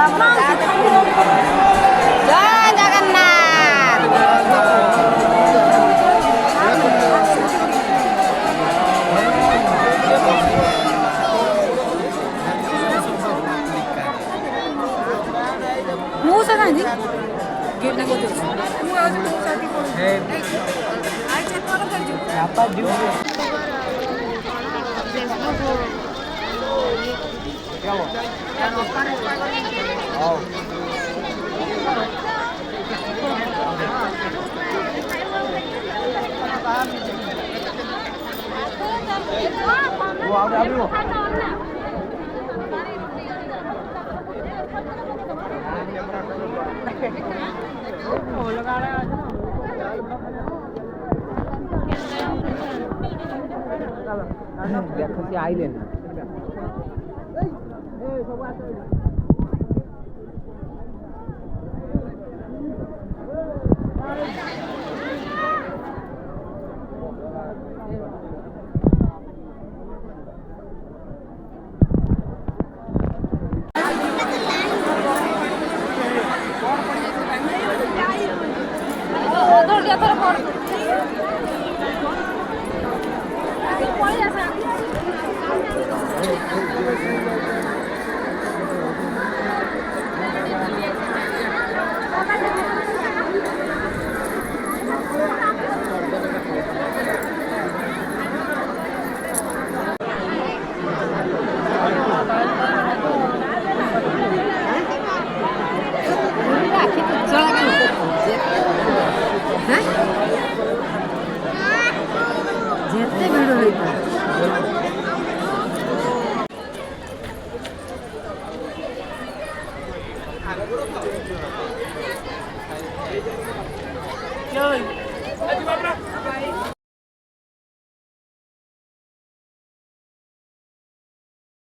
ଜୟ ଜଗନ୍ନାଥ। ମୁଁ ସେ କାହିଁକି ଗେଟ୍ ନା କରୁଛି ମୁଁ ଆଉ ତୁ ସାଥି କୋଣ ଆଇ ଚେକ୍ କର କରିଛୁ ଆପା ଦିଉ देखो आइले ना जेते भिड़ होता Chơi.